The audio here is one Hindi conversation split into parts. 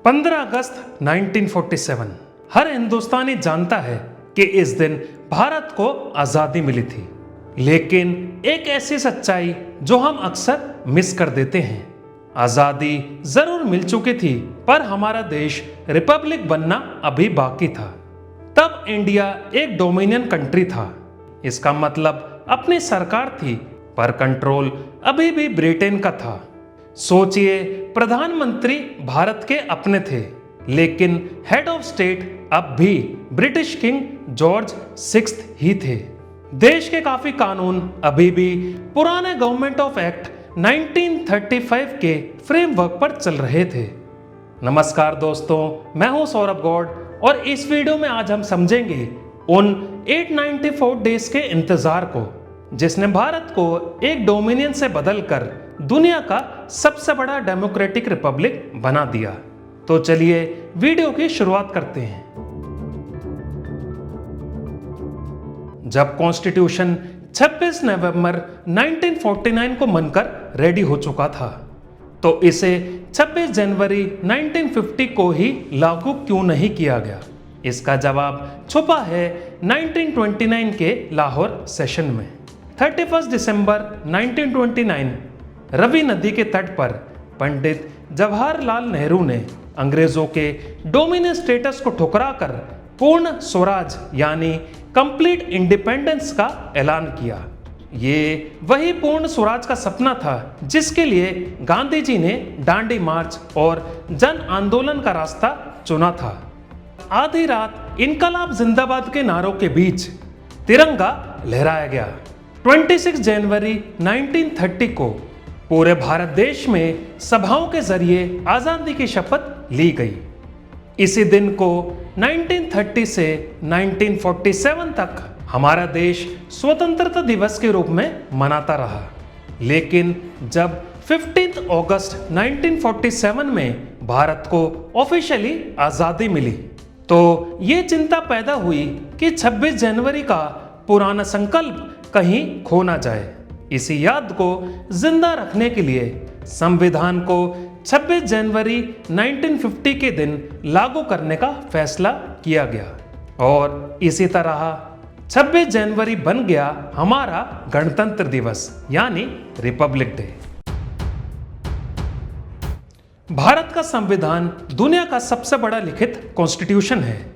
15 अगस्त 1947 हर हिंदुस्तानी जानता है कि इस दिन भारत को आजादी मिली थी। लेकिन एक ऐसी सच्चाई जो हम अक्सर मिस कर देते हैं। आजादी जरूर मिल चुकी थी, पर हमारा देश रिपब्लिक बनना अभी बाकी था। तब इंडिया एक डोमिनियन कंट्री था। इसका मतलब अपनी सरकार थी, पर कंट्रोल अभी भी ब्रिटेन का था। सोचिए, प्रधानमंत्री भारत के अपने थे, लेकिन हेड ऑफ स्टेट अब भी ब्रिटिश किंग जॉर्ज 6 ही थे। देश के काफी कानून अभी भी पुराने गवर्नमेंट ऑफ एक्ट 1935 के फ्रेमवर्क पर चल रहे थे। नमस्कार दोस्तों, मैं हूं सौरभ गौड़ और इस वीडियो में आज हम समझेंगे उन 894 डेज के इंतजार को, जिसने भारत को एक डोमिनियन से बदलकर दुनिया का सबसे बड़ा डेमोक्रेटिक रिपब्लिक बना दिया। तो चलिए वीडियो की शुरुआत करते हैं। जब कॉन्स्टिट्यूशन 26 नवंबर 1949 को बनकर रेडी हो चुका था, तो इसे 26 जनवरी 1950 को ही लागू क्यों नहीं किया गया? इसका जवाब छुपा है 1929 के लाहौर सेशन में। 31 दिसंबर 1929 रवि नदी के तट पर पंडित जवाहरलाल नेहरू ने अंग्रेजों के डोमिनियन स्टेटस को ठुकराकर पूर्ण स्वराज यानी कंप्लीट इंडिपेंडेंस का ऐलान किया। ये वही पूर्ण स्वराज का सपना था जिसके लिए गांधी जी ने दांडी मार्च और जन आंदोलन का रास्ता चुना था। आधी रात इनकलाब जिंदाबाद के नारों के बीच तिरंगा लहराया गया। 26 जनवरी 1930 को पूरे भारत देश में सभाओं के जरिए आजादी की शपथ ली गई। इसी दिन को 1930 से 1947 तक हमारा देश स्वतंत्रता दिवस के रूप में मनाता रहा। लेकिन जब 15 अगस्त 1947 में भारत को ऑफिशियली आजादी मिली, तो ये चिंता पैदा हुई कि 26 जनवरी का पुराना संकल्प कहीं खो ना जाए। इसी याद को जिंदा रखने के लिए संविधान को 26 जनवरी 1950 के दिन लागू करने का फैसला किया गया और इसी तरह 26 जनवरी बन गया हमारा गणतंत्र दिवस यानी रिपब्लिक डे। भारत का संविधान दुनिया का सबसे बड़ा लिखित कॉन्स्टिट्यूशन है।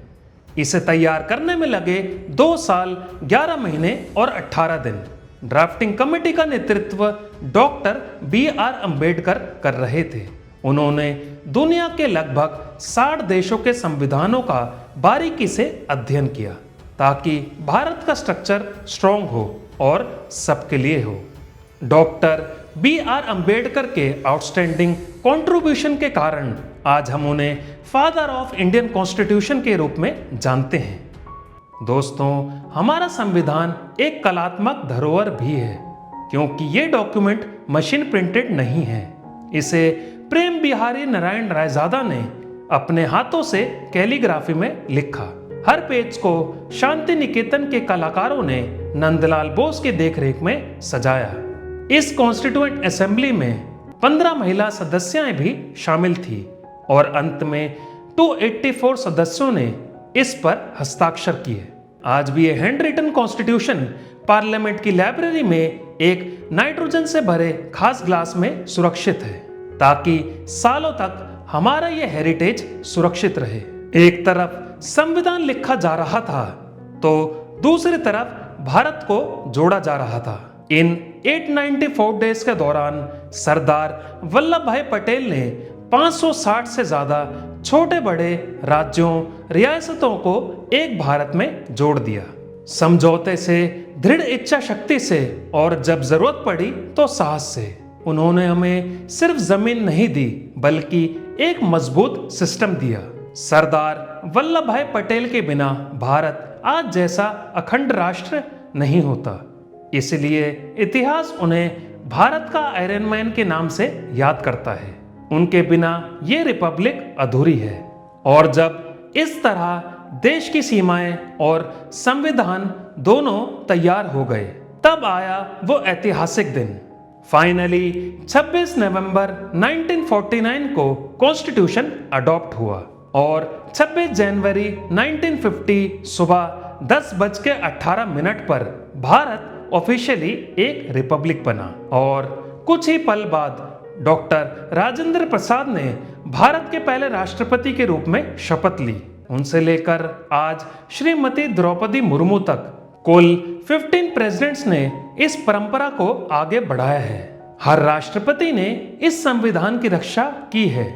इसे तैयार करने में लगे 2 साल 11 महीने और 18 दिन। ड्राफ्टिंग कमेटी का नेतृत्व डॉक्टर BR अम्बेडकर कर रहे थे। उन्होंने दुनिया के लगभग 60 देशों के संविधानों का बारीकी से अध्ययन किया ताकि भारत का स्ट्रक्चर स्ट्रॉन्ग हो और सबके लिए हो। डॉक्टर BR अम्बेडकर के आउटस्टैंडिंग कंट्रीब्यूशन के कारण आज हम उन्हें फादर ऑफ इंडियन कॉन्स्टिट्यूशन के रूप में जानते हैं। दोस्तों, हमारा संविधान एक कलात्मक धरोहर भी है, क्योंकि ये डॉक्यूमेंट मशीन प्रिंटेड नहीं है। इसे प्रेम बिहारी नारायण रायजादा ने अपने हाथों से कैलीग्राफी में लिखा। हर पेज को शांति निकेतन के कलाकारों ने नंदलाल बोस की देखरेख में सजाया। इस कॉन्स्टिट्यूएंट असेंबली में 15 महिला सदस्याएं भी शामिल थी और अंत में 284 सदस्यों ने इस पर हस्ताक्षर किए। आज भी ये हैंड रिटन कॉन्स्टिट्यूशन पार्लियामेंट की लाइब्रेरी में एक नाइट्रोजन से भरे खास ग्लास में सुरक्षित है, ताकि सालों तक हमारा ये हेरिटेज सुरक्षित रहे। एक तरफ संविधान लिखा जा रहा था, तो दूसरी तरफ भारत को जोड़ा जा रहा था। इन 894 डेज के दौरान सरदार वल्लभ भाई पटेल ने 560 से ज्यादा छोटे बड़े राज्यों रियासतों को एक भारत में जोड़ दिया। समझौते से, दृढ़ इच्छा शक्ति से और जब जरूरत पड़ी तो साहस से उन्होंने हमें सिर्फ जमीन नहीं दी, बल्कि एक मजबूत सिस्टम दिया। सरदार वल्लभ भाई पटेल के बिना भारत आज जैसा अखंड राष्ट्र नहीं होता। इसलिए इतिहास उन्हें भारत का आयरन मैन के नाम से याद करता है। उनके बिना ये रिपब्लिक अधूरी है। और जब इस तरह देश की सीमाएं और संविधान दोनों तैयार हो गए, तब आया वो ऐतिहासिक दिन फाइनली 26 नवंबर 1949 को कॉन्स्टिट्यूशन अडॉप्ट हुआ और 26 जनवरी 1950 सुबह 10:18 पर भारत ऑफिशियली एक रिपब्लिक बना और कुछ ही पल बाद डॉक्टर राजेंद्र प्रसाद ने भारत के पहले राष्ट्रपति के रूप में शपथ ली। उनसे लेकर आज श्रीमती द्रौपदी मुर्मू तक कुल 15 प्रेसिडेंट्स ने इस परंपरा को आगे बढ़ाया है। हर राष्ट्रपति ने इस संविधान की रक्षा की है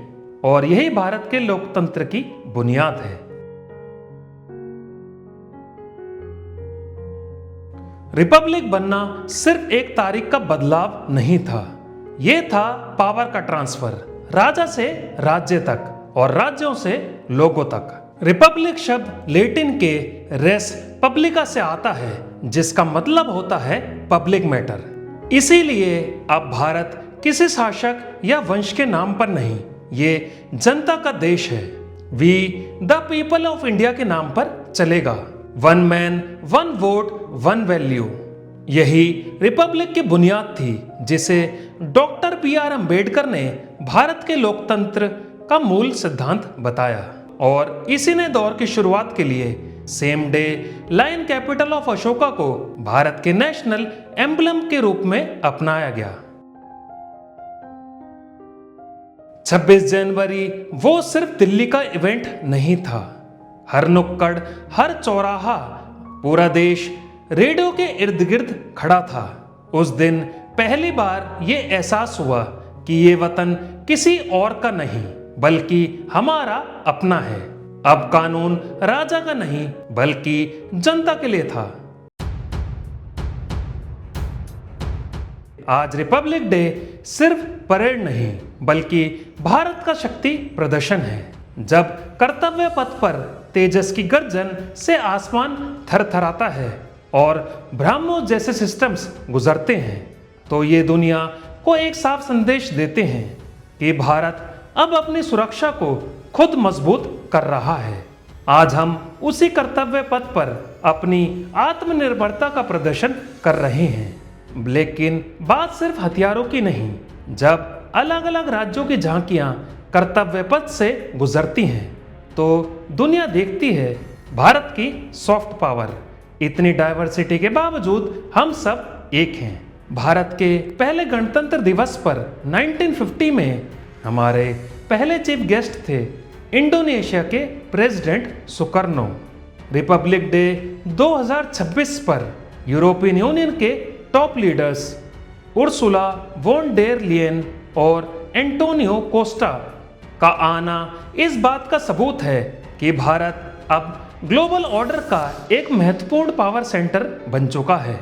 और यही भारत के लोकतंत्र की बुनियाद है। रिपब्लिक बनना सिर्फ एक तारीख का बदलाव नहीं था, यह था पावर का ट्रांसफर, राजा से राज्य तक और राज्यों से लोगों तक। रिपब्लिक शब्द लैटिन के रेस पब्लिका से आता है, जिसका मतलब होता है पब्लिक मैटर। इसीलिए अब भारत किसी शासक या वंश के नाम पर नहीं, ये जनता का देश है। We the people of India के नाम पर चलेगा। One man one vote one value, यही रिपब्लिक की बुनियाद थी, जिसे डॉक्टर बी.आर. अम्बेडकर ने भारत के लोकतंत्र का मूल सिद्धांत बताया और इसी ने दौर की शुरुआत के लिए same day lion capital of Ashoka को भारत के नेशनल एम्बलम के रूप में अपनाया गया। 26 जनवरी वो सिर्फ दिल्ली का इवेंट नहीं था। हर नुक्कड़, हर चौराहा, पूरा देश रेडियो के इर्द गिर्द खड़ा था। उस दिन पहली बार ये एहसास हुआ कि ये वतन किसी और का नहीं बल्कि हमारा अपना है। अब कानून राजा का नहीं बल्कि जनता के लिए था। आज रिपब्लिक डे सिर्फ परेड नहीं बल्कि भारत का शक्ति प्रदर्शन है। जब कर्तव्य पथ पर तेजस की गर्जन से आसमान थरथराता है और ब्रह्मोस जैसे सिस्टम्स गुजरते हैं, तो ये दुनिया को एक साफ संदेश देते हैं कि भारत अब अपनी सुरक्षा को खुद मजबूत कर रहा है। आज हम उसी कर्तव्य पथ पर अपनी आत्मनिर्भरता का प्रदर्शन कर रहे हैं। लेकिन बात सिर्फ हथियारों की नहीं। जब अलग अलग राज्यों की झांकियां कर्तव्य पथ से गुजरती हैं, तो दुनिया देखती है भारत की सॉफ्ट पावर। इतनी डाइवर्सिटी के बावजूद हम सब एक हैं। भारत के पहले गणतंत्र दिवस पर 1950 में हमारे पहले चीफ गेस्ट थे इंडोनेशिया के प्रेसिडेंट सुकर्नो। रिपब्लिक डे 2026 पर यूरोपियन यूनियन के top leaders Ursula von der Leyen और एंटोनियो कोस्टा का आना इस बात का सबूत है कि भारत अब ग्लोबल ऑर्डर का एक महत्वपूर्ण पावर सेंटर बन चुका है।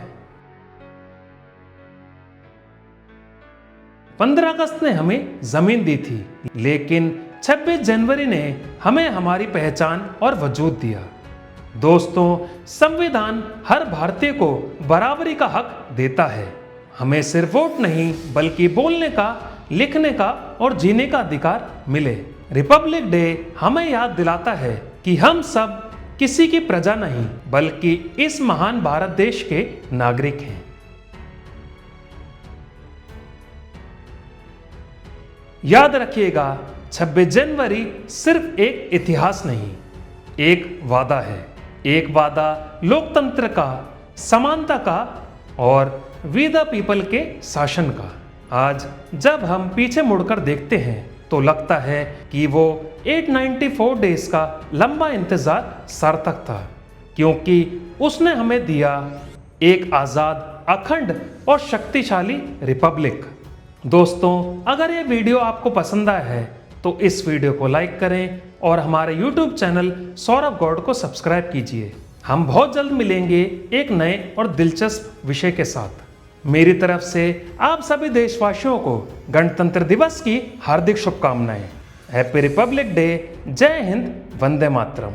15 अगस्त ने हमें जमीन दी थी, लेकिन 26 जनवरी ने हमें हमारी पहचान और वजूद दिया। दोस्तों, संविधान हर भारतीय को बराबरी का हक देता है। हमें सिर्फ वोट नहीं बल्कि बोलने का, लिखने का और जीने का अधिकार मिले। रिपब्लिक डे हमें याद दिलाता है कि हम सब किसी की प्रजा नहीं बल्कि इस महान भारत देश के नागरिक हैं। याद रखिएगा, 26 जनवरी सिर्फ एक इतिहास नहीं, एक वादा है। एक वादा लोकतंत्र का, समानता का और वी द पीपल के शासन का। आज जब हम पीछे मुड़कर देखते हैं तो लगता है कि वो 894 डेज का लंबा इंतजार सार्थक था, क्योंकि उसने हमें दिया एक आजाद, अखंड और शक्तिशाली रिपब्लिक। दोस्तों, अगर ये वीडियो आपको पसंद आया है तो इस वीडियो को लाइक करें और हमारे YouTube चैनल सौरभ गौड़ को सब्सक्राइब कीजिए। हम बहुत जल्द मिलेंगे एक नए और दिलचस्प विषय के साथ। मेरी तरफ से आप सभी देशवासियों को गणतंत्र दिवस की हार्दिक शुभकामनाएं। Happy Republic day. जय हिंद, वंदे मातरम।